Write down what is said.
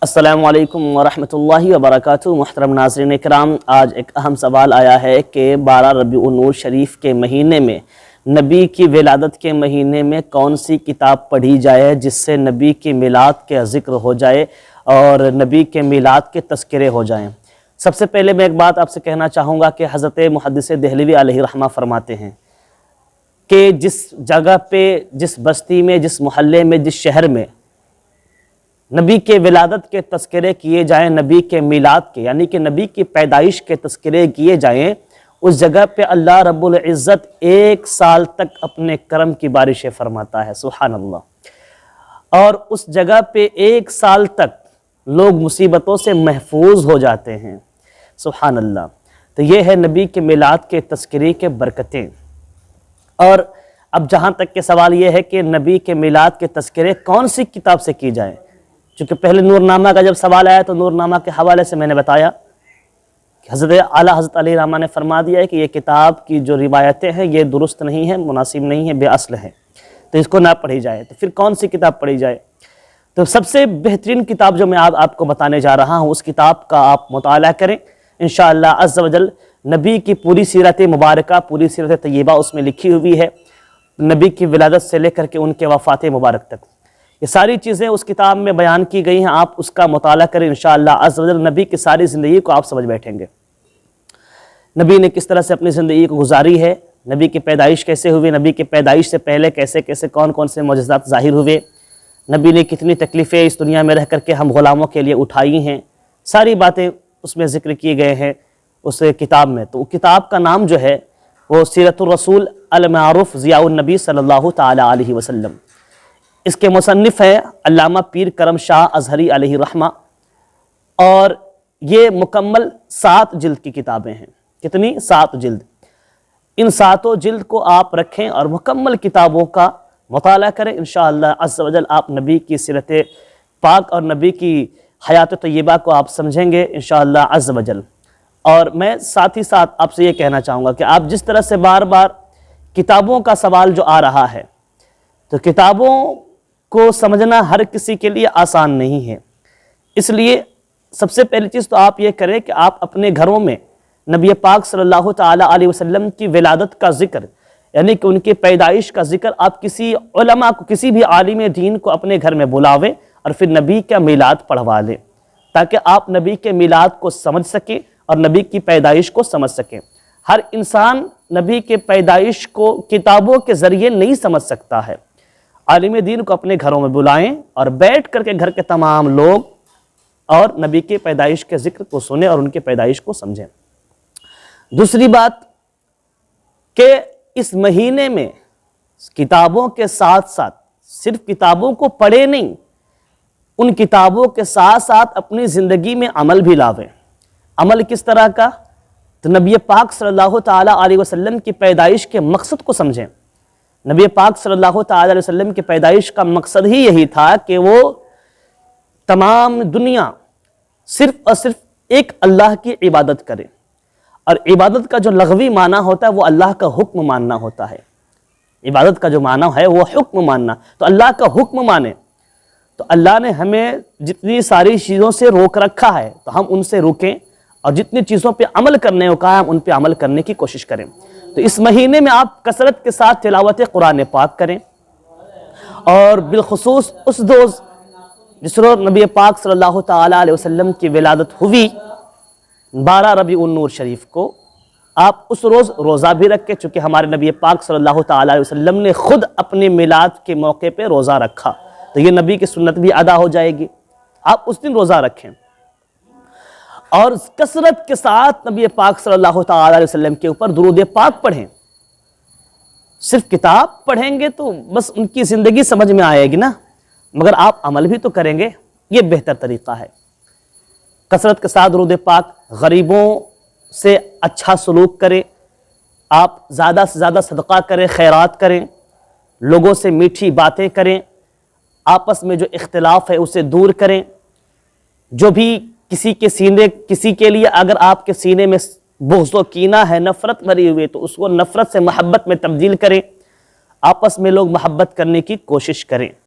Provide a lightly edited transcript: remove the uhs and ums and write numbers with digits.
السلام علیکم ورحمۃ اللہ وبرکاتہ۔ محترم ناظرین کرام، آج ایک اہم سوال آیا ہے کہ 12 ربیع النور شریف کے مہینے میں نبی کی ولادت کے مہینے میں کون سی کتاب پڑھی جائے جس سے نبی کی میلاد کے ذکر ہو جائے اور نبی کے میلاد کے تذکرے ہو جائیں۔ سب سے پہلے میں ایک بات آپ سے کہنا چاہوں گا کہ حضرت محدث دہلوی علیہ رحمہ فرماتے ہیں کہ جس جگہ پہ، جس بستی میں، جس محلے میں، جس شہر میں نبی کے ولادت کے تذکرے کیے جائیں، نبی کے میلاد کے یعنی کہ نبی کی پیدائش کے تذکرے کیے جائیں، اس جگہ پہ اللہ رب العزت 1 سال تک اپنے کرم کی بارشیں فرماتا ہے۔ سبحان اللہ۔ اور اس جگہ پہ 1 سال تک لوگ مصیبتوں سے محفوظ ہو جاتے ہیں۔ سبحان اللہ۔ تو یہ ہے نبی کے میلاد کے تذکرے کے برکتیں۔ اور اب جہاں تک کہ سوال یہ ہے کہ نبی کے میلاد کے تذکرے کون سی کتاب سے کی جائیں، چونکہ پہلے نور نامہ کا جب سوال آیا تو نور نامہ کے حوالے سے میں نے بتایا کہ حضرت علی رحمہ نے فرما دیا ہے کہ یہ کتاب کی جو روایتیں ہیں یہ درست نہیں ہیں، مناسب نہیں ہیں، بے اصل ہیں، تو اس کو نہ پڑھی جائے۔ تو پھر کون سی کتاب پڑھی جائے؟ تو سب سے بہترین کتاب جو میں آپ کو بتانے جا رہا ہوں، اس کتاب کا آپ مطالعہ کریں انشاءاللہ عز و جل۔ نبی کی پوری سیرت مبارکہ، پوری سیرت طیبہ اس میں لکھی ہوئی ہے، نبی کی ولادت سے لے کر کے ان کے وفات مبارک تک یہ ساری چیزیں اس کتاب میں بیان کی گئی ہیں۔ آپ اس کا مطالعہ کریں انشاءاللہ عز و جل، نبی کی ساری زندگی کو آپ سمجھ بیٹھیں گے۔ نبی نے کس طرح سے اپنی زندگی کو گزاری ہے، نبی کی پیدائش کیسے ہوئی، نبی کی پیدائش سے پہلے کیسے کون سے معجزات ظاہر ہوئے، نبی نے کتنی تکلیفیں اس دنیا میں رہ کر کے ہم غلاموں کے لیے اٹھائی ہیں، ساری باتیں اس میں ذکر کیے گئے ہیں اس کتاب میں۔ تو کتاب کا نام جو ہے وہ سیرت الرسول المعروف ضیاء النبی صلی اللہ تعالی علیہ وسلم۔ اس کے مصنف ہے علامہ پیر کرم شاہ ازہری علیہ رحمہ، اور یہ مکمل 7 جلد کی کتابیں ہیں۔ کتنی؟ 7 جلد۔ ان 7 جلد کو آپ رکھیں اور مکمل کتابوں کا مطالعہ کریں انشاءاللہ عز و جل، آپ نبی کی سیرت پاک اور نبی کی حیات طیبہ کو آپ سمجھیں گے انشاءاللہ عز و جل۔ اور میں ساتھ ہی ساتھ آپ سے یہ کہنا چاہوں گا کہ آپ جس طرح سے بار بار کتابوں کا سوال جو آ رہا ہے، تو کتابوں کو سمجھنا ہر کسی کے لیے آسان نہیں ہے، اس لیے سب سے پہلی چیز تو آپ یہ کریں کہ آپ اپنے گھروں میں نبی پاک صلی اللہ تعالی علیہ وسلم کی ولادت کا ذکر یعنی کہ ان کی پیدائش کا ذکر آپ کسی علماء کو، کسی بھی عالم دین کو اپنے گھر میں بلاویں اور پھر نبی کا میلاد پڑھوا لیں، تاکہ آپ نبی کے میلاد کو سمجھ سکیں اور نبی کی پیدائش کو سمجھ سکیں۔ ہر انسان نبی کے پیدائش کو کتابوں کے ذریعے نہیں سمجھ سکتا ہے۔ عالم دین کو اپنے گھروں میں بلائیں اور بیٹھ کر کے گھر کے تمام لوگ اور نبی کے پیدائش کے ذکر کو سنیں اور ان کے پیدائش کو سمجھیں۔ دوسری بات کہ اس مہینے میں کتابوں کے ساتھ ساتھ صرف کتابوں کو پڑھیں نہیں، ان کتابوں کے ساتھ ساتھ اپنی زندگی میں عمل بھی لاویں۔ عمل کس طرح کا؟ تو نبی پاک صلی اللہ تعالی علیہ وسلم کی پیدائش کے مقصد کو سمجھیں۔ نبی پاک صلی اللہ تعالی علیہ وسلم کی پیدائش کا مقصد ہی یہی تھا کہ وہ تمام دنیا صرف اور صرف ایک اللہ کی عبادت کرے، اور عبادت کا جو لغوی معنی ہوتا ہے وہ اللہ کا حکم ماننا ہوتا ہے۔ عبادت کا جو معنی ہے وہ حکم ماننا، تو اللہ کا حکم مانے۔ تو اللہ نے ہمیں جتنی ساری چیزوں سے روک رکھا ہے تو ہم ان سے رکیں، اور جتنی چیزوں پہ عمل کرنے کو کہا ہے ہم ان پہ عمل کرنے کی کوشش کریں۔ تو اس مہینے میں آپ کثرت کے ساتھ تلاوت قرآن پاک کریں، اور بالخصوص اس روز جس روز نبی پاک صلی اللہ تعالی علیہ وسلم کی ولادت ہوئی 12 ربیع النور شریف کو، آپ اس روز روزہ بھی رکھیں، چونکہ ہمارے نبی پاک صلی اللہ تعالی علیہ وسلم نے خود اپنے میلاد کے موقع پہ روزہ رکھا، تو یہ نبی کی سنت بھی ادا ہو جائے گی۔ آپ اس دن روزہ رکھیں اور کثرت کے ساتھ نبی پاک صلی اللہ تعالی علیہ وسلم کے اوپر درود پاک پڑھیں۔ صرف کتاب پڑھیں گے تو بس ان کی زندگی سمجھ میں آئے گی نا، مگر آپ عمل بھی تو کریں گے، یہ بہتر طریقہ ہے۔ کثرت کے ساتھ درود پاک، غریبوں سے اچھا سلوک کریں، آپ زیادہ سے زیادہ صدقہ کریں، خیرات کریں، لوگوں سے میٹھی باتیں کریں، آپس میں جو اختلاف ہے اسے دور کریں۔ جو بھی کسی کے لیے اگر آپ کے سینے میں بغض و کینہ ہے، نفرت بھری ہوئی، تو اس کو نفرت سے محبت میں تبدیل کریں، آپس میں لوگ محبت کرنے کی کوشش کریں۔